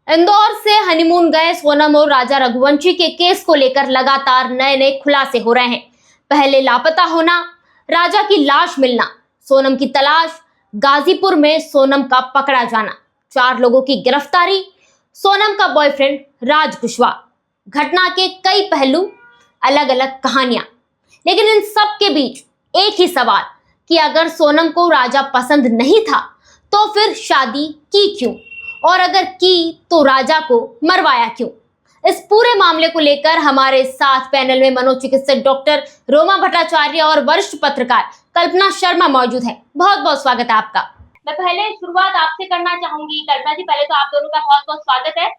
इंदौर से हनीमून गए सोनम और राजा रघुवंशी के केस को लेकर लगातार नए नए खुलासे हो रहे हैं। पहले लापता होना, राजा की लाश मिलना, सोनम की तलाश, गाजीपुर में सोनम का पकड़ा जाना, 4 लोगों की गिरफ्तारी, सोनम का बॉयफ्रेंड राज कुशवाहा। घटना के कई पहलू, अलग अलग कहानियां, लेकिन इन सब के बीच एक ही सवाल कि अगर सोनम को राजा पसंद नहीं था तो फिर शादी की क्यों, और अगर की तो राजा को मरवाया क्यों। इस पूरे मामले को लेकर हमारे साथ पैनल में मनोचिकित्सक डॉक्टर रोमा भट्टाचार्य और वरिष्ठ पत्रकार कल्पना शर्मा मौजूद है। बहुत बहुत स्वागत है आपका। मैं पहले शुरुआत आपसे करना चाहूंगी। कल्पना जी, पहले तो आप दोनों का बहुत बहुत स्वागत है।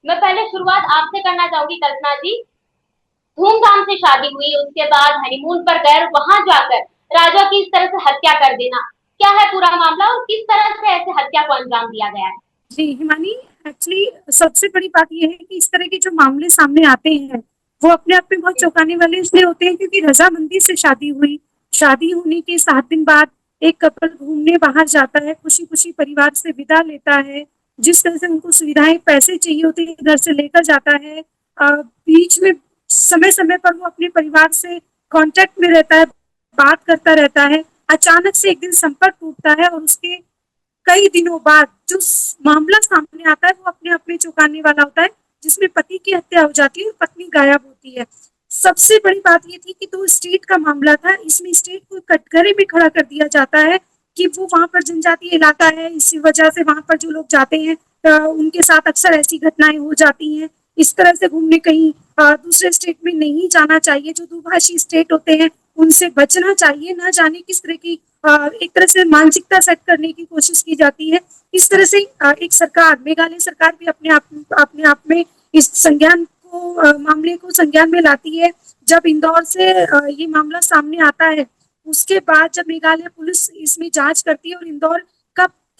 मैं पहले शुरुआत आपसे करना चाहूंगी। कल्पना जी, धूमधाम से शादी हुई, उसके बाद हनीमून पर गए, वहां जाकर राजा की इस तरह से हत्या कर देना, क्या है पूरा मामला और किस तरह से ऐसे हत्या को अंजाम दिया गया है? जी हिमानी, एक्चुअली सबसे बड़ी बात यह है कि इस तरह के जो मामले सामने आते हैं वो अपने आप में बहुत चौंकाने वाले इसलिए होते हैं क्योंकि रजामंदी से शादी हुई। शादी होने के 7 दिन बाद एक कपल घूमने बाहर जाता है, खुशी खुशी परिवार से विदा लेता है। जिस तरह से उनको सुविधाएं, पैसे चाहिए होते हैं, घर से लेकर जाता है। बीच में समय समय पर वो अपने परिवार से कांटेक्ट में रहता है, बात करता रहता है। अचानक से एक दिन संपर्क टूटता है और उसके कई दिनों बाद जो मामला सामने आता है वो अपने आप में चौंकाने वाला होता है, जिसमें पति की हत्या हो जाती है और पत्नी गायब होती है। सबसे बड़ी बात ये थी कि 2 स्टेट का मामला था। इसमें स्टेट को कटघरे में खड़ा कर दिया जाता है कि वो वहां पर जनजातीय इलाका है, इसी वजह से वहां पर जो लोग जाते हैं उनके साथ अक्सर ऐसी घटनाएं हो जाती हैं। इस तरह से घूमने कहीं दूसरे स्टेट में नहीं जाना चाहिए। जो दुभाषी स्टेट होते हैं उनसे बचना चाहिए। ना जाने किस तरह की एक तरह से मानसिकता सेट करने की कोशिश की जाती है। इस तरह से एक सरकार, मेघालय सरकार भी अपने आप में इस संज्ञान को, मामले को संज्ञान में लाती है। जब इंदौर से ये मामला सामने आता है, उसके बाद जब मेघालय पुलिस इसमें जांच करती है और इंदौर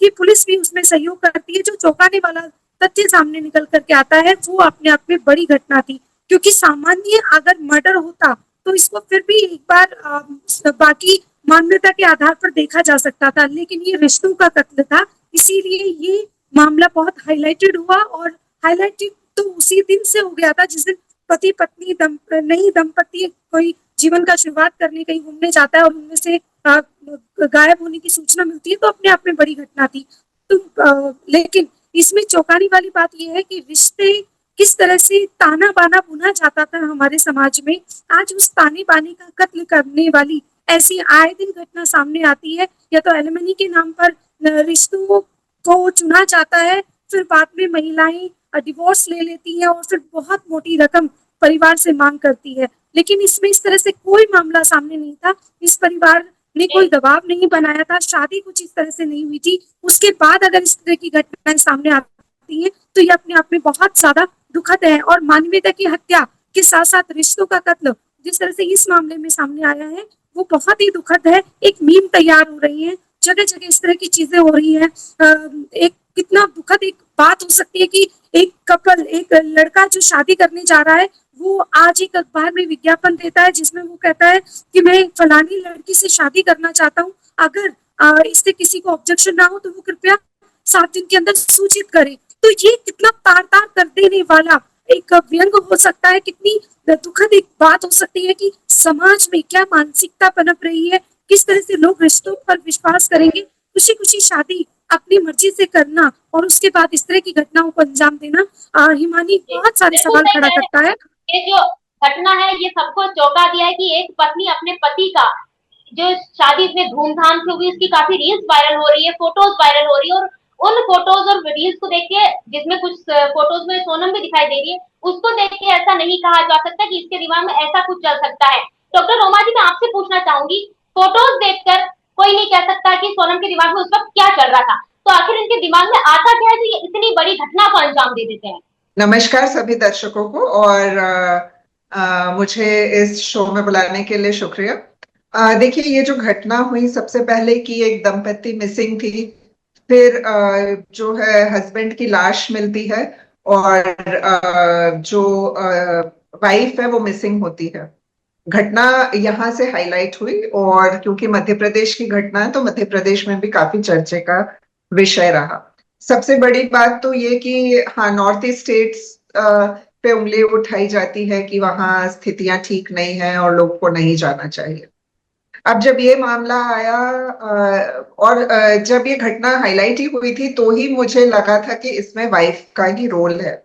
की पुलिस भी उसमें सहयोग करती है, जो चौंकाने वाला तथ्य सामने निकल करके आता है वो अपने आप में बड़ी घटना थी। क्योंकि सामान्य अगर मर्डर होता तो इसको फिर भी एक बार बाकी मान्यता के आधार पर देखा जा सकता था, लेकिन ये रिश्तों का कत्ल था, इसीलिए ये मामला बहुत हाईलाइटेड हुआ। और हाईलाइटेड तो उसी दिन से हो गया था जिस दिन पति पत्नी दंपति कोई जीवन का शुरुआत करने कहीं घूमने जाता है और उनमें से गायब होने की सूचना मिलती है, तो अपने आप में बड़ी घटना थी। तो लेकिन इसमें चौंकाने वाली बात यह है कि रिश्ते किस तरह से ताना बाना बुना जाता था हमारे समाज में। आज उस ताने बाने का कत्ल करने वाली ऐसी आए दिन घटना सामने आती है। या तो एलिमनी के नाम पर रिश्तों को चुना जाता है, फिर बाद में महिलाएं डिवोर्स ले लेती हैं और फिर बहुत मोटी रकम परिवार से मांग करती है। लेकिन इसमें इस तरह से कोई मामला सामने नहीं था। इस परिवार ने कोई दबाव नहीं बनाया था, शादी कुछ इस तरह से नहीं हुई थी। उसके बाद अगर इस तरह की घटनाएं सामने आती है तो ये अपने आप में बहुत ज्यादा दुखद है। और मानवीयता की हत्या के साथ साथ रिश्तों का कत्ल जिस तरह से इस मामले में सामने आया है वो बहुत ही दुखद है। एक मीम तैयार हो रही है, जगह जगह इस तरह की चीजें हो रही हैं। एक कितना दुखद एक बात हो सकती है कि एक कपल, एक लड़का जो शादी करने जा रहा है, वो आज एक अखबार में विज्ञापन देता है जिसमें वो कहता है कि मैं फलानी लड़की से शादी करना चाहता हूँ, अगर इससे किसी को ऑब्जेक्शन ना हो तो वो कृपया 7 दिन के अंदर सूचित करे। तो ये कितना तार तार कर देने वाला एक व्यंग हो सकता है, कितनी दुखद एक बात हो सकती है कि समाज में क्या मानसिकता पनप रही है, किस तरह से लोग रिश्तों पर विश्वास करेंगे। खुशी खुशी शादी अपनी मर्जी से करना और उसके बाद इस तरह की घटनाओं को अंजाम देना हिमानी बहुत सारे सवाल खड़ा करता है। ये जो घटना है ये सबको चौंका दिया है कि एक पत्नी अपने पति का, जो शादी इतने धूमधाम से हुई, उसकी काफी रील्स वायरल हो रही है, फोटोज वायरल हो रही है, और उन फोटोज और रील्स को देख के, जिसमें कुछ फोटोज में सोनम भी दिखाई दे रही है, उसको देख के ऐसा नहीं कहा जा सकता कि इसके दिमाग में ऐसा कुछ चल सकता है। डॉक्टर रोमा जी, मैं आपसे पूछना चाहूंगी, फोटोज देखकर कोई नहीं कह सकता कि सोनम के दिमाग में उस वक्त क्या चल रहा था, तो आखिर इनके दिमाग में आता क्या है जो ये इतनी बड़ी घटना को अंजाम दे देते हैं? नमस्कार सभी दर्शकों को, और मुझे इस शो में बुलाने के लिए शुक्रिया। देखिए, ये जो घटना हुई, सबसे पहले कि एक दंपति मिसिंग थी, फिर जो है हस्बैंड की लाश मिलती है, और जो वाइफ है वो मिसिंग होती है। घटना यहाँ से हाईलाइट हुई, और क्योंकि मध्य प्रदेश की घटना है तो मध्य प्रदेश में भी काफी चर्चे का विषय रहा। सबसे बड़ी बात तो ये कि हाँ, नॉर्थ ईस्ट स्टेट्स पे उंगली उठाई जाती है कि वहाँ स्थितियां ठीक नहीं है और लोग को नहीं जाना चाहिए। अब जब ये मामला आया और जब ये घटना हाईलाइट ही हुई थी तो ही मुझे लगा था कि इसमें वाइफ का ही रोल है।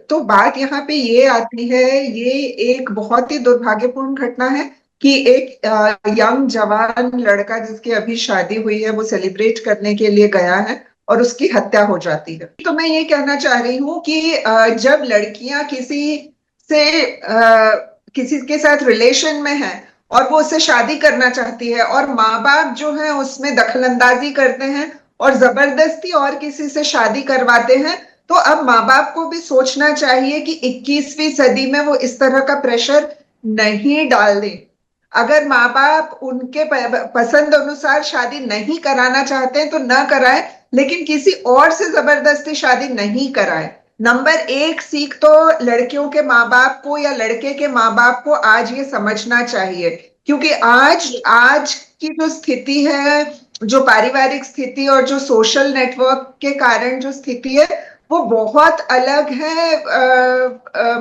तो बात यहाँ पे ये आती है, ये एक बहुत ही दुर्भाग्यपूर्ण घटना है कि एक यंग जवान लड़का जिसकी अभी शादी हुई है वो सेलिब्रेट करने के लिए गया है और उसकी हत्या हो जाती है। तो मैं ये कहना चाह रही हूँ कि जब लड़कियां किसी के साथ रिलेशन में है और वो उससे शादी करना चाहती है और माँ बाप जो है उसमें दखलंदाजी करते हैं और जबरदस्ती और किसी से शादी करवाते हैं, तो अब माँ बाप को भी सोचना चाहिए कि 21वीं सदी में वो इस तरह का प्रेशर नहीं डाल दें। अगर माँ बाप उनके पसंद अनुसार शादी नहीं कराना चाहते हैं तो ना कराए, लेकिन किसी और से जबरदस्ती शादी नहीं कराए। नंबर एक सीख तो लड़कियों के माँ बाप को या लड़के के माँ बाप को आज ये समझना चाहिए, क्योंकि आज आज की जो स्थिति है, जो पारिवारिक स्थिति और जो सोशल नेटवर्क के कारण जो स्थिति है वो बहुत अलग है,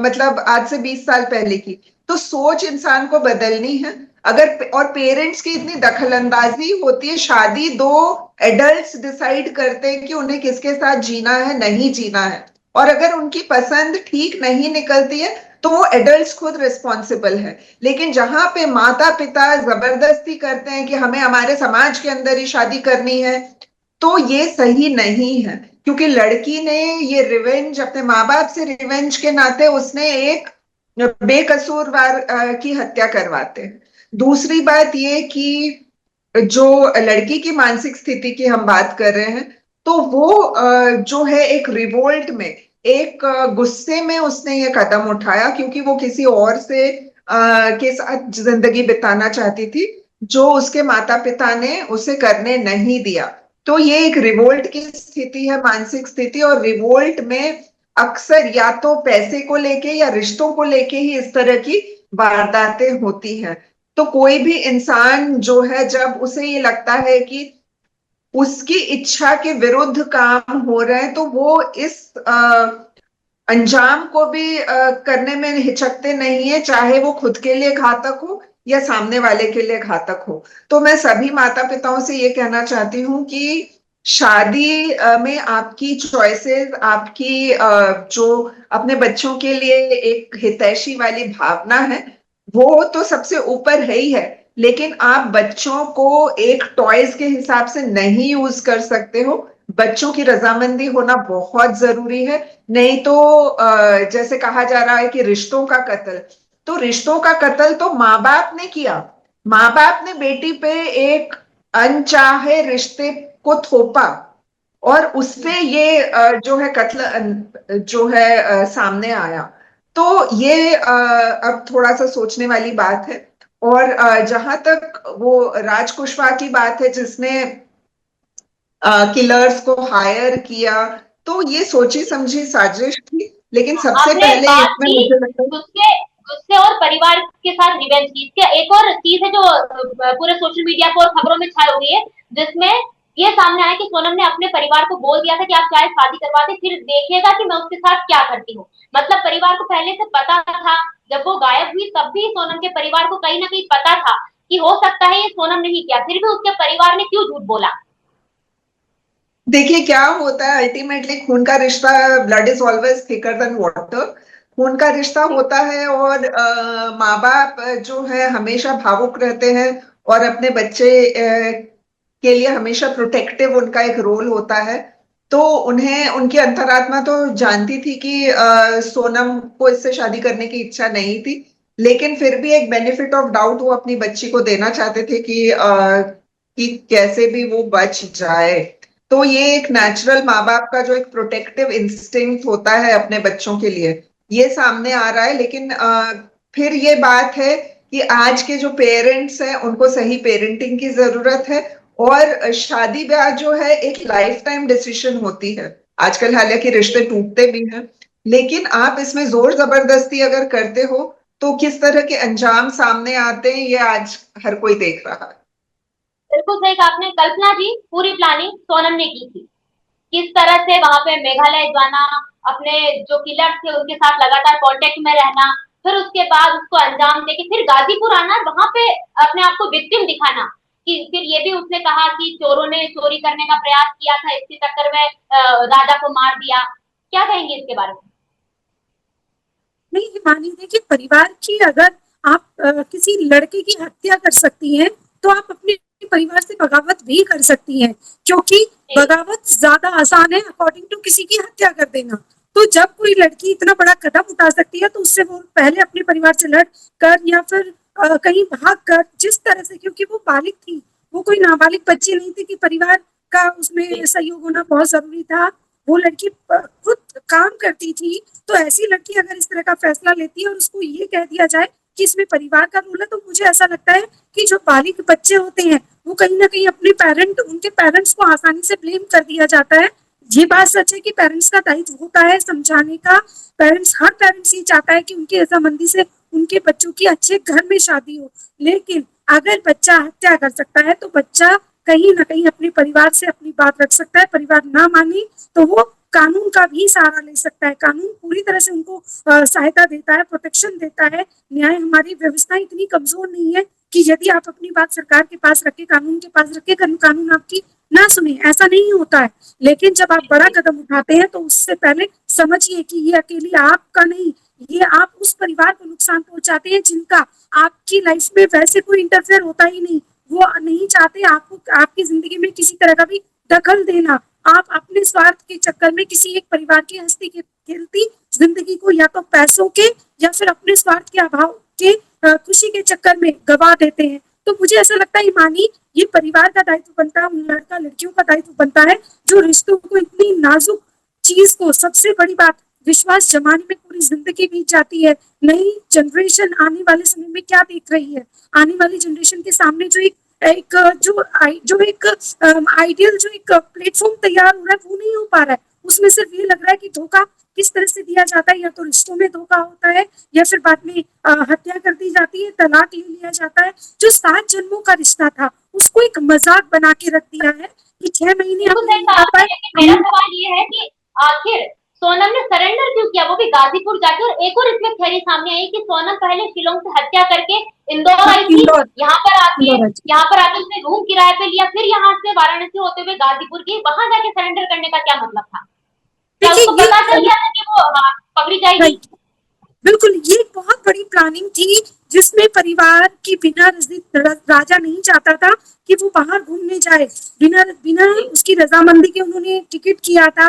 मतलब आज से 20 साल पहले की। तो सोच इंसान को बदलनी है। अगर और पेरेंट्स की इतनी दखलंदाजी होती है, शादी दो एडल्ट्स डिसाइड करते हैं कि उन्हें किसके साथ जीना है नहीं जीना है, और अगर उनकी पसंद ठीक नहीं निकलती है तो वो एडल्ट्स खुद रिस्पॉन्सिबल है। लेकिन जहां पे माता पिता जबरदस्ती करते हैं कि हमें हमारे समाज के अंदर ही शादी करनी है, तो ये सही नहीं है, क्योंकि लड़की ने ये रिवेंज अपने माँ बाप से रिवेंज के नाते उसने एक बेकसूरवार की हत्या करवाते हैं। दूसरी बात ये कि जो लड़की की मानसिक स्थिति की हम बात कर रहे हैं, तो वो जो है एक रिवोल्ट में, एक गुस्से में उसने ये कदम उठाया, क्योंकि वो किसी और से के साथ जिंदगी बिताना चाहती थी जो उसके माता पिता ने उसे करने नहीं दिया। तो ये एक रिवोल्ट की स्थिति है, मानसिक स्थिति, और रिवोल्ट में अक्सर या तो पैसे को लेके या रिश्तों को लेके ही इस तरह की वारदातें होती हैं। तो कोई भी इंसान जो है, जब उसे ये लगता है कि उसकी इच्छा के विरुद्ध काम हो रहे हैं, तो वो इस अंजाम को भी करने में हिचकते नहीं है, चाहे वो खुद के लिए घातक हो या सामने वाले के लिए घातक हो। तो मैं सभी माता पिताओं से ये कहना चाहती हूँ कि शादी में आपकी चॉइसेस, आपकी जो अपने बच्चों के लिए एक हितैषी वाली भावना है, वो तो सबसे ऊपर है ही है, लेकिन आप बच्चों को एक टॉयज के हिसाब से नहीं यूज कर सकते हो। बच्चों की रजामंदी होना बहुत जरूरी है, नहीं तो जैसे कहा जा रहा है कि रिश्तों का कत्ल, तो रिश्तों का कत्ल तो माँ बाप ने किया। माँ बाप ने बेटी पे एक अनचाहे रिश्ते को थोपा और उससे ये जो है कत्ल जो है सामने आया। तो ये अब थोड़ा सा सोचने वाली बात है। और जहां तक वो राज कुशवाहा की बात है जिसने किलर्स को हायर किया, तो ये सोची समझी साजिश थी, लेकिन सबसे आपने पहले बात इसमें की मुझे लगता है। गुस्से गुस्से और परिवार के साथ रिवेंज की। इसका एक और चीज है जो पूरे सोशल मीडिया पर और खबरों में छाई हुई है, जिसमें ये सामने आया कि सोनम ने अपने परिवार को बोल दिया था कि आप चाहे शादी करवाते फिर देखिएगा कि मैं उसके साथ क्या करती हूँ। मतलब परिवार को पहले से पता था, जब वो गायब हुई तब भी सोनम के परिवार को कहीं ना कहीं पता था कि हो सकता है ये सोनम नहीं किया, फिर भी उसके परिवार ने क्यों झूठ बोला। देखिए क्या होता है, अल्टीमेटली खून का रिश्ता, blood is always thicker than water. खून का रिश्ता होता है और माँ बाप जो है हमेशा भावुक रहते हैं और अपने बच्चे के लिए हमेशा प्रोटेक्टिव उनका एक रोल होता है। तो उन्हें उनकी अंतरात्मा तो जानती थी कि सोनम को इससे शादी करने की इच्छा नहीं थी, लेकिन फिर भी एक बेनिफिट ऑफ डाउट वो अपनी बच्ची को देना चाहते थे कि कैसे भी वो बच जाए। तो ये एक नेचुरल माँ बाप का जो एक प्रोटेक्टिव इंस्टिंक्ट होता है अपने बच्चों के लिए, ये सामने आ रहा है। लेकिन फिर ये बात है कि आज के जो पेरेंट्स हैं उनको सही पेरेंटिंग की जरूरत है, और शादी ब्याह जो है एक लाइफ टाइम डिसीजन होती है आजकल। हालांकि रिश्ते टूटते भी हैं, लेकिन आप इसमें जोर जबरदस्ती अगर करते हो तो किस तरह के अंजाम सामने आते हैं ये आज हर कोई देख रहा है। बिल्कुल सही कहा आपने। कल्पना जी, पूरी प्लानिंग सोनम ने की थी। किस तरह से वहां पे मेघालय जाना, अपने जो किलर थे उनके साथ लगातार कांटेक्ट में रहना, फिर उसके बाद उसको अंजाम देके फिर गाजीपुर आना, वहां पे अपने आप को विक्टिम दिखाना, कि फिर ये भी उसने कहा कि चोरों ने चोरी करने का प्रयास किया था, इसके चक्कर में राजा को मार दिया। क्या कहेंगे इसके बारे में? नहीं हिमानी, देखिए परिवार की अगर आप किसी लड़के की हत्या कर सकती हैं तो आप अपने परिवार से बगावत भी कर सकती हैं, क्योंकि बगावत ज्यादा आसान है अकॉर्डिंग टू किसी की हत्या कर देना। तो जब कोई लड़की इतना बड़ा कदम उठा सकती है तो उससे वो पहले अपने परिवार से लड़ कर या फिर कहीं भाग कर, जिस तरह से, क्योंकि वो बालिग थी, वो कोई नाबालिग बच्ची नहीं थी कि परिवार का उसमें सहयोग होना बहुत जरूरी था। वो लड़की खुद काम करती थी। तो ऐसी लड़की अगर इस तरह का फैसला लेती है और उसको ये कह दिया जाए कि इसमें परिवार का रोल है, तो मुझे ऐसा लगता है कि जो बालिग बच्चे होते हैं वो कहीं ना कहीं अपने उनके पेरेंट्स को आसानी से ब्लेम कर दिया जाता है। ये बात सच है कि पेरेंट्स का दायित्व होता है समझाने का। हर पेरेंट्स ये चाहता है कि उनकी रजामंदी से उनके बच्चों की अच्छे घर में शादी हो, लेकिन अगर बच्चा हत्या कर सकता है तो बच्चा कहीं ना कहीं अपने परिवार से अपनी बात रख सकता है। परिवार ना माने तो वो कानून का भी सहारा ले सकता है। कानून पूरी तरह से उनको सहायता देता है, प्रोटेक्शन देता है। न्याय, हमारी व्यवस्था इतनी कमजोर नहीं है कि यदि आप अपनी बात सरकार के पास रखे, कानून के पास रखे, कानून आपकी ना सुने, ऐसा नहीं होता है। लेकिन जब आप बड़ा कदम उठाते हैं तो उससे पहले समझिए कि ये अकेली आपका नहीं, ये आप उस परिवार को नुकसान पहुंचाते हैं जिनका आपकी लाइफ में वैसे कोई इंटरफेयर होता ही नहीं। वो नहीं चाहते आपको, आपकी जिंदगी में किसी तरह का भी दखल देना। आप अपने स्वार्थ के चक्कर में किसी एक परिवार की हंसती खेलती जिंदगी को या तो पैसों के या फिर अपने स्वार्थ के अभाव के खुशी के चक्कर में गवा देते हैं। तो मुझे ऐसा लगता है ईमानी, ये परिवार का दायित्व बनता है, उन लड़का लड़कियों का दायित्व बनता है जो रिश्तों को, इतनी नाजुक चीज को, सबसे बड़ी बात विश्वास जमाने में पूरी जिंदगी बीत जाती है। नई जनरेशन आने वाले समय में क्या देख रही है? आने वाली जनरेशन के सामने जो एक एक जो एक आइडियल जो एक प्लेटफॉर्म तैयार हो रहा है वो नहीं हो पा रहा है। उसमें सिर्फ ये लग रहा है कि धोखा किस तरह से दिया जाता है, या तो रिश्तों में धोखा होता है या फिर बाद में हत्या कर दी जाती है, तलाक ले लिया जाता है। जो 7 जन्मों का रिश्ता था उसको एक मजाक बना के रख दिया है कि 6 महीने बिल्कुल हम सही नहीं कहा आ आपने, पाए। लेकिन मेरा सवाल ये है कि आखिर सोनम ने सरेंडर क्यों किया, वो भी गाजीपुर जाके? और एक और इसमें थ्योरी सामने आई कि सोनम पहले शिलोंग से हत्या करके इंदौर आई थी, इंदौर यहाँ पर आके इंदौर यहाँ पर आके उसने रूम किराए पे लिया, फिर यहाँ से वाराणसी होते हुए गाजीपुर गई, वहां जाके सरेंडर करने का क्या मतलब था? क्या देखिए उसको ये पता चल गया था कि वो पकड़ी जाएगी? राइट, बिल्कुल ये एक बहुत बड़ी प्लानिंग थी जिसमें परिवार की बिना राजा नहीं चाहता था कि वो बाहर घूमने जाए। बिना बिना उसकी रजामंदी के उन्होंने टिकट किया था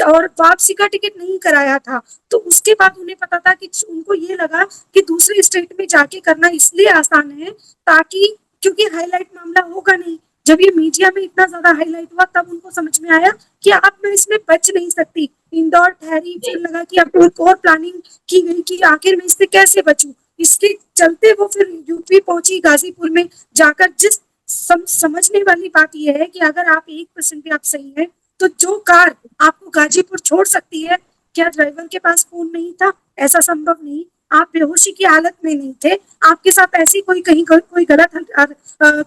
और वापसी का टिकट नहीं कराया था। तो उसके बाद उन्हें पता था कि उनको ये लगा कि दूसरे स्टेट में जाके करना इसलिए आसान है ताकि, क्योंकि हाईलाइट मामला होगा नहीं। जब ये मीडिया में इतना ज्यादा हाईलाइट हुआ तब उनको समझ में आया कि अब मैं इसमें बच नहीं सकती। इंदौर ठहरी, फिर लगा कि अब एक और प्लानिंग की गई कि आखिर मैं इससे कैसे बचूं। इसके चलते वो फिर यूपी पहुंची, गाजीपुर में जाकर जिस समझने वाली बात यह है कि अगर आप 1% भी आप सही है तो जो कार आपको गाजीपुर छोड़ सकती है, क्या ड्राइवर के पास फोन नहीं था? ऐसा संभव नहीं। आप बेहोशी की हालत में नहीं थे, आपके साथ ऐसी कोई गलत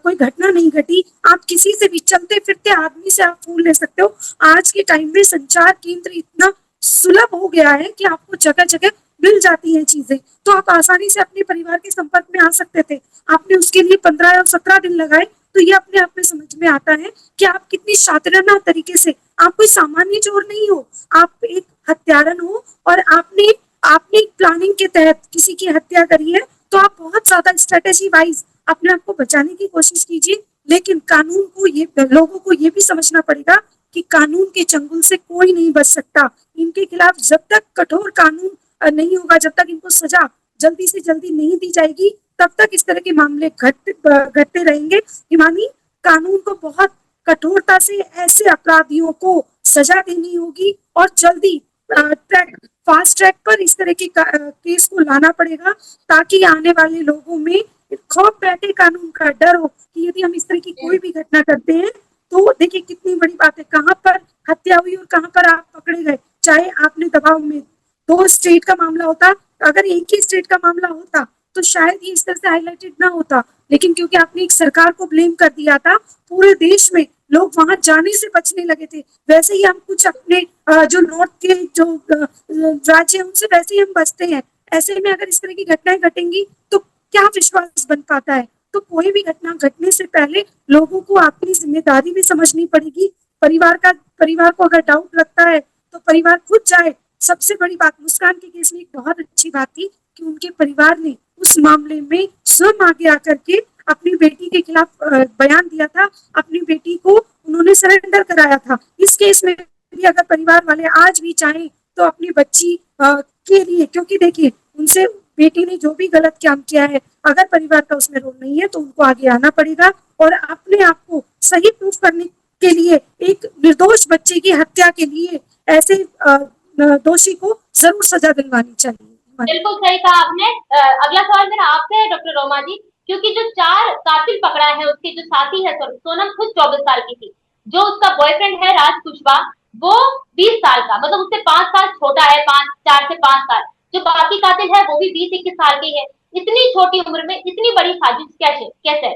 कोई घटना नहीं घटी। आप किसी से भी चलते फिरते आदमी से आप फोन ले सकते हो। आज के टाइम में संचार केंद्र इतना सुलभ हो गया है कि आपको जगह जगह मिल जाती हैं चीजें, तो आप आसानी से अपने परिवार के संपर्क में आ सकते थे। आपने उसके लिए 15 या 17 दिन लगाए, तो ये अपने आप में समझ में आता है कि आप कितनी शातिराना तरीके से, आप कोई सामान्य चोर नहीं हो, आप एक हत्यारन हो और आपने आपने एक प्लानिंग के तहत किसी की हत्या करी है। तो आप बहुत ज्यादा स्ट्रेटेजी वाइज अपने आप को बचाने की कोशिश कीजिए, लेकिन कानून को, ये लोगों को ये भी समझना पड़ेगा कि कानून के चंगुल से कोई नहीं बच सकता। इनके खिलाफ जब तक कठोर कानून नहीं होगा, जब तक इनको सजा जल्दी से जल्दी नहीं दी जाएगी, तब तक इस तरह के मामले घटते रहेंगे। हिमानी, कानून को बहुत कठोरता से ऐसे अपराधियों को सजा देनी होगी और जल्दी फास्ट ट्रैक पर इस तरह के केस को लाना पड़ेगा, ताकि आने वाले लोगों में खौफ बैठे, कानून का डर हो कि यदि हम इस तरह की कोई भी घटना करते हैं तो देखिए कितनी बड़ी बात है, कहाँ पर हत्या हुई और कहाँ पर आप पकड़े गए। चाहे आपने दबाव में 2 स्टेट का मामला होता, अगर एक ही स्टेट का मामला होता तो शायद ये इस तरह से हाईलाइटेड ना होता, लेकिन क्योंकि आपने एक सरकार को ब्लेम कर दिया था, पूरे देश में लोग वहां जाने से बचने लगे थे। वैसे ही हम कुछ अपने जो नॉर्थ के जो राज्य है उनसे वैसे ही हम बचते हैं। ऐसे में अगर इस तरह की घटनाएं घटेंगी तो क्या विश्वास बन पाता है? तो कोई भी घटना घटने से पहले लोगों को अपनी जिम्मेदारी भी समझनी पड़ेगी। परिवार को अगर डाउट लगता है तो परिवार खुद जाए। सबसे बड़ी बात मुस्कान के केस में एक बहुत अच्छी बात थी कि उनके परिवार ने उस मामले में स्वयं आगे आकर के अपनी बेटी के खिलाफ बयान दिया था, अपनी बेटी को उन्होंने सरेंडर कराया था। इस केस में भी अगर परिवार वाले आज भी चाहें तो अपनी बच्ची के लिए, क्योंकि देखिए उनसे बेटी ने जो भी गलत काम किया है, अगर परिवार का उसमें रोल नहीं है तो उनको आगे आना पड़ेगा और अपने आप को सही प्रूफ करने के लिए एक निर्दोष बच्चे की हत्या के लिए ऐसे दोषी को जरूर सजा दिलवानी चाहिए। बिल्कुल सही कहा आपने। अगला सवाल मेरा आपसे है डॉक्टर रोमा जी, क्योंकि जो 4 कातिल पकड़ा है उसके जो साथी है सोनम खुद 24 साल की थी, जो उसका बॉयफ्रेंड है राज कुशवाहा वो 20 साल का, मतलब उससे 5 साल छोटा है, 4 से 5 साल। जो बाकी कातिल है वो भी 20-21 साल के है। इतनी छोटी उम्र में इतनी बड़ी साजिश कैसे कैसे है?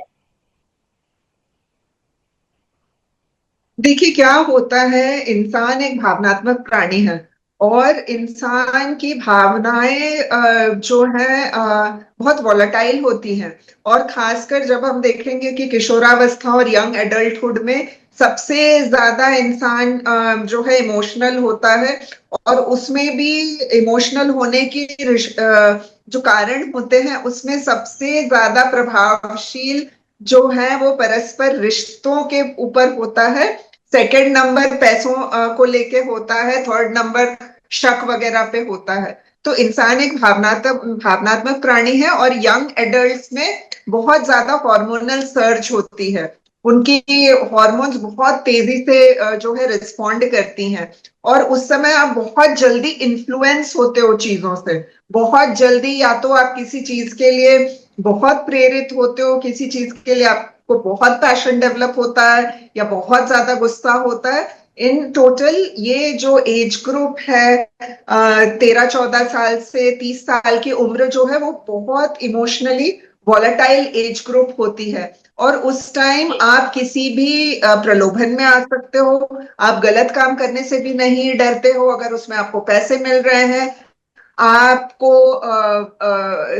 देखिए क्या होता है, इंसान एक भावनात्मक प्राणी है और इंसान की भावनाएं जो है बहुत वॉलेटाइल होती हैं। और खासकर जब हम देखेंगे कि किशोरावस्था और यंग एडल्टहुड में सबसे ज्यादा इंसान जो है इमोशनल होता है। और उसमें भी इमोशनल होने की जो कारण होते हैं उसमें सबसे ज्यादा प्रभावशील जो है वो परस्पर रिश्तों के ऊपर होता है। सेकंड नंबर पैसों को लेके होता है। थर्ड नंबर शक वगैरह पे होता है। तो इंसान एक भावनात्मक प्राणी है और यंग एडल्ट्स में बहुत ज्यादा हार्मोनल सर्ज होती है। उनकी हार्मोन्स बहुत तेजी से जो है रिस्पॉन्ड करती हैं। और उस समय आप बहुत जल्दी इन्फ्लुएंस होते हो चीजों से। बहुत जल्दी या तो आप किसी चीज के लिए बहुत प्रेरित होते हो, किसी चीज के लिए आपको बहुत पैशन डेवलप होता है या बहुत ज्यादा गुस्सा होता है। इन टोटल ये जो एज ग्रुप है 13-14 साल से 30 साल की उम्र जो है वो बहुत इमोशनली वॉलेटाइल एज ग्रुप होती है। और उस टाइम आप किसी भी प्रलोभन में आ सकते हो। आप गलत काम करने से भी नहीं डरते हो अगर उसमें आपको पैसे मिल रहे हैं। आपको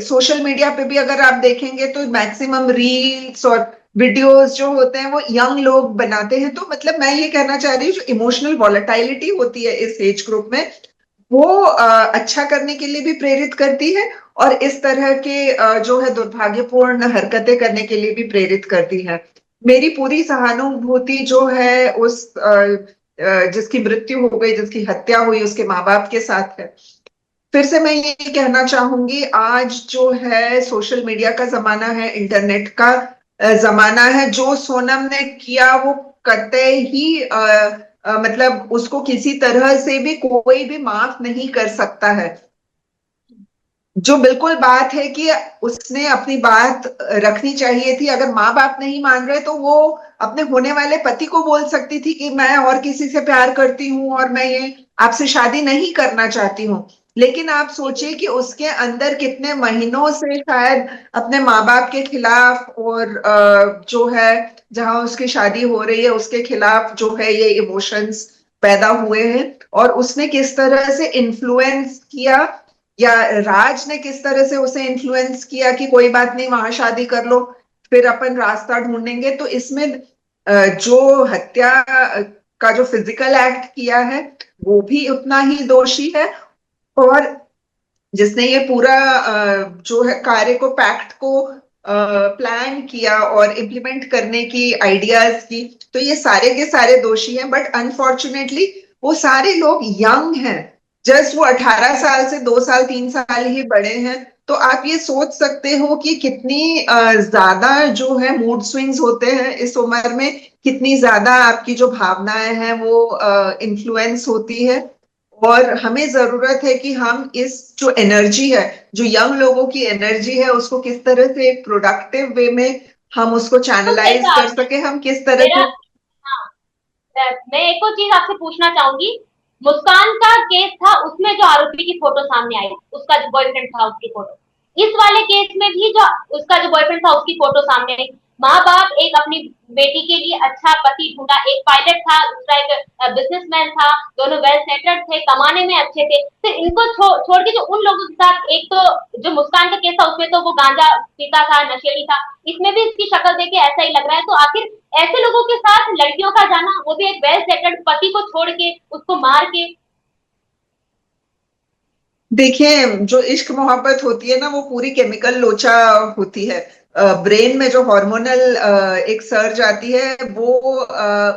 सोशल मीडिया पे भी अगर आप देखेंगे तो मैक्सिमम रील्स और वीडियोस जो होते हैं वो यंग लोग बनाते हैं। तो मतलब मैं ये कहना चाह रही हूँ जो इमोशनल वॉलेटाइलिटी होती है इस एज ग्रुप में वो अच्छा करने के लिए भी प्रेरित करती है और इस तरह के जो है दुर्भाग्यपूर्ण हरकतें करने के लिए भी प्रेरित करती है। मेरी पूरी सहानुभूति जो है उस जिसकी मृत्यु हो गई, जिसकी हत्या हुई, उसके माँ बाप के साथ है। फिर से मैं ये कहना चाहूंगी, आज जो है सोशल मीडिया का जमाना है, इंटरनेट का जमाना है। जो सोनम ने किया वो कतई ही मतलब उसको किसी तरह से भी कोई भी माफ नहीं कर सकता है। जो बिल्कुल बात है कि उसने अपनी बात रखनी चाहिए थी। अगर माँ बाप नहीं मान रहे तो वो अपने होने वाले पति को बोल सकती थी कि मैं और किसी से प्यार करती हूँ और मैं ये आपसे शादी नहीं करना चाहती हूँ। लेकिन आप सोचिए कि उसके अंदर कितने महीनों से शायद अपने माँ बाप के खिलाफ और जो है जहां उसकी शादी हो रही है उसके खिलाफ जो है ये इमोशंस पैदा हुए हैं। और उसने किस तरह से इन्फ्लुएंस किया या राज ने किस तरह से उसे इन्फ्लुएंस किया कि कोई बात नहीं वहां शादी कर लो, फिर अपन रास्ता ढूंढेंगे। तो इसमें जो हत्या का जो फिजिकल एक्ट किया है वो भी उतना ही दोषी है। और जिसने ये पूरा जो है कार्य को पैक्ट को प्लान किया और इम्प्लीमेंट करने की आइडियाज की, तो ये सारे के सारे दोषी हैं। बट अनफॉर्चुनेटली वो सारे लोग यंग हैं। जस्ट वो 18 साल से 2 साल 3 साल ही बड़े हैं। तो आप ये सोच सकते हो कि कितनी ज्यादा जो है मूड स्विंग्स होते हैं इस उम्र में, कितनी ज्यादा आपकी जो भावनाएं हैं वो इन्फ्लुएंस होती है। और हमें जरूरत है कि हम इस जो एनर्जी है, जो यंग लोगों की एनर्जी है, उसको किस तरह से एक प्रोडक्टिव वे में हम उसको तो सही चैनलाइज कहा कर आपने। सके, हम किस तरह मेरा से। हाँ, मैं एक और चीज आपसे पूछना चाहूंगी। मुस्कान का केस था, उसमें जो आरोपी की फोटो सामने आई, उसका जो बॉयफ्रेंड था उसकी फोटो, इस वाले केस में भी जो उसका जो बॉयफ्रेंड था उसकी फोटो सामने आई। माँ बाप एक अपनी बेटी के लिए अच्छा पति ढूंढा, एक पायलट था, दूसरा एक बिजनेसमैन था, दोनों वेल सेटल्ड थे, कमाने में अच्छे थे। फिर इनको छोड़ के जो उन लोगों के साथ, एक तो जो मुस्कान का केस था उसमें तो वो गांजा पीता था, नशेड़ी था, इसमें भी इसकी शक्ल देख के ऐसा ही लग रहा है। तो आखिर ऐसे लोगों के साथ लड़कियों का जाना, वो भी एक वेल सेटल्ड पति को छोड़ के, उसको मार के। देखिए, जो इश्क मोहब्बत होती है ना, वो पूरी केमिकल लोचा होती है। ब्रेन में जो हार्मोनल एक सर्ज आती है, वो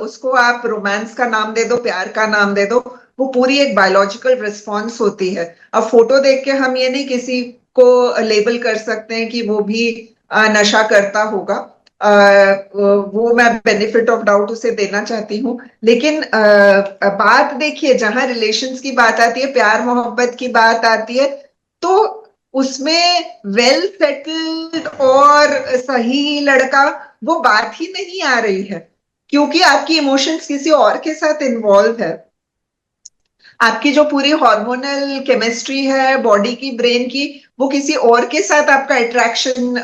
उसको आप रोमांस का नाम दे दो, प्यार का नाम दे दो, वो पूरी एक बायोलॉजिकल रिस्पॉन्स होती है। अब फोटो देख के हम ये नहीं किसी को लेबल कर सकते हैं कि वो भी नशा करता होगा। वो मैं बेनिफिट ऑफ डाउट उसे देना चाहती हूँ। लेकिन बात देखिए, जहां रिलेशंस की बात आती है, प्यार मोहब्बत की बात आती है, तो उसमें वेल सेटल्ड और सही लड़का, वो बात ही नहीं आ रही है, क्योंकि आपकी इमोशंस किसी और के साथ इन्वॉल्व है। आपकी जो पूरी हार्मोनल केमिस्ट्री है बॉडी की, ब्रेन की, वो किसी और के साथ आपका अट्रैक्शन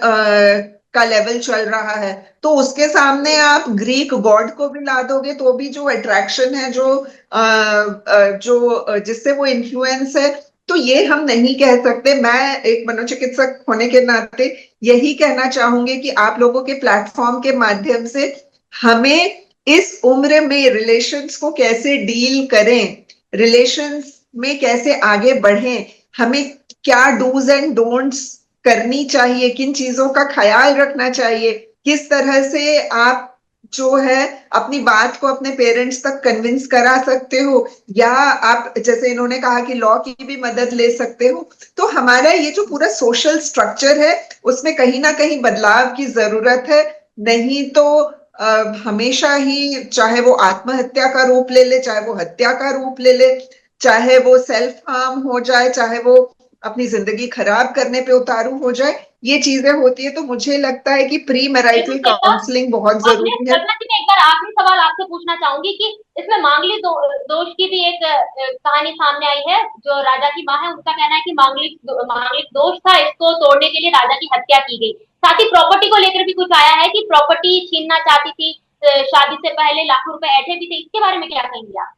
का लेवल चल रहा है। तो उसके सामने आप ग्रीक गॉड को भी ला दोगे तो भी जो अट्रैक्शन है, जो जिससे वो इन्फ्लुएंस है, तो ये हम नहीं कह सकते। मैं एक मनोचिकित्सक होने के नाते यही कहना चाहूंगी कि आप लोगों के प्लेटफॉर्म के माध्यम से हमें इस उम्र में रिलेशंस को कैसे डील करें, रिलेशंस में कैसे आगे बढ़ें, हमें क्या डूज एंड डोंट्स करनी चाहिए, किन चीजों का ख्याल रखना चाहिए, किस तरह से आप जो है अपनी बात को अपने पेरेंट्स तक कन्विंस करा सकते हो, या आप जैसे इन्होंने कहा कि लॉ की भी मदद ले सकते हो। तो हमारा ये जो पूरा सोशल स्ट्रक्चर है, उसमें कहीं ना कहीं बदलाव की जरूरत है। नहीं तो हमेशा ही, चाहे वो आत्महत्या का रूप ले ले, चाहे वो हत्या का रूप ले ले, चाहे वो सेल्फ हार्म हो जाए, चाहे वो अपनी जिंदगी खराब करने पे उतारू हो जाए, ये चीजें होती है। तो मुझे लगता है कि प्री बिल्कुल मैरिटल सही कहा काउंसलिंग बहुत आपने। जरूरी है। कल्पना जी, मैं एक बार आखिरी सवाल आपसे पूछना चाहूंगी कि इसमें मांगलिक दोष की भी एक कहानी सामने आई है। जो राजा की माँ है, उनका कहना है कि मांगलिक दोष था, इसको तोड़ने के लिए राजा की हत्या की गई। साथ ही प्रॉपर्टी को लेकर भी कुछ आया है कि प्रॉपर्टी छीनना चाहती थी, शादी से पहले लाखों रुपए ऐंठे भी थे। इसके बारे में क्या कहेंगे आप?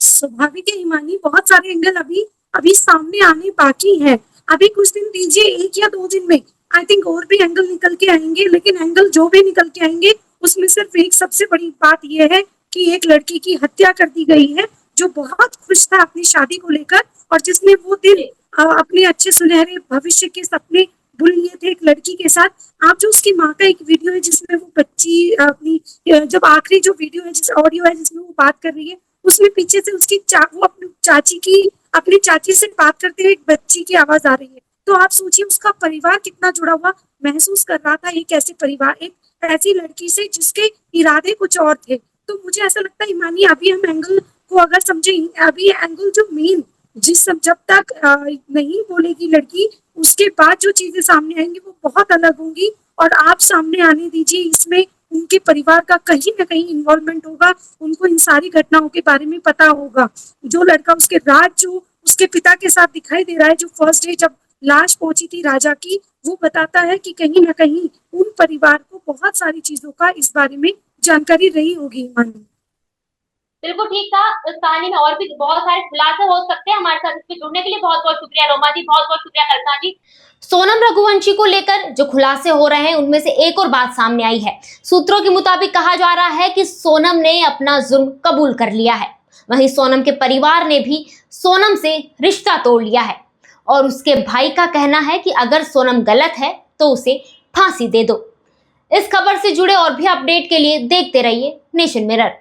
स्वाभाविक है हिमानी, बहुत सारे एंगल अभी अभी सामने आने बाकी है। अभी कुछ दिन दीजिए, 1 या 2 दिन में आई थिंक और भी एंगल निकल के आएंगे। लेकिन एंगल जो भी निकल के आएंगे, उसमें सिर्फ एक सबसे बड़ी बात यह है कि एक लड़की की हत्या कर दी गई है, जो बहुत खुश था अपनी शादी को लेकर, और जिसने वो दिन अपने अच्छे सुनहरे भविष्य के सपने बुन लिए थे एक लड़की के साथ। आप जो उसकी माँ का एक वीडियो है जिसमें वो बच्ची अपनी, जब आखिरी जो वीडियो है, जिस ऑडियो है जिसमें वो बात कर रही है, उसमें पीछे से उसकी वो अपनी चाची से बात करते हुए एक बच्ची की आवाज आ रही है। तो आप सोचिए उसका परिवार कितना जुड़ा हुआ महसूस कर रहा था, एक ऐसे परिवार, एक ऐसी लड़की से जिसके इरादे कुछ और थे। तो मुझे ऐसा लगता है ईमानी, अभी हम एंगल को अगर समझे, अभी एंगल जो मेन, जब तक नहीं बोलेगी लड़की, उसके बाद जो चीजें सामने आएंगी वो बहुत अलग होंगी। और आप सामने आने दीजिए, इसमें उनके परिवार का कहीं ना कहीं इन्वॉल्वमेंट होगा, उनको इन सारी घटनाओं के बारे में पता होगा। जो लड़का उसके रात जो उसके पिता के साथ दिखाई दे रहा है, जो फर्स्ट डे जब लाश पहुंची थी राजा की, वो बताता है कि कहीं ना कहीं उन परिवार को बहुत सारी चीजों का इस बारे में जानकारी रही होगी। ईमानी, बिल्कुल ठीक था। इस कहानी में और भी बहुत सारे खुलासे हो सकते हैं। हमारे साथ इस पे जुड़ने के लिए बहुत बहुत शुक्रिया रोमा जी, बहुत बहुत शुक्रिया कल्पना जी। सोनम रघुवंशी को लेकर जो खुलासे हो रहे हैं, उनमें से एक और बात सामने आई है। सूत्रों के मुताबिक कहा जा रहा है कि सोनम ने अपना जुर्म कबूल कर लिया है। वहीं सोनम के परिवार ने भी सोनम से रिश्ता तोड़ लिया है, और उसके भाई का कहना है कि अगर सोनम गलत है तो उसे फांसी दे दो। इस खबर से जुड़े और भी अपडेट के लिए देखते रहिए नेशन मिरर।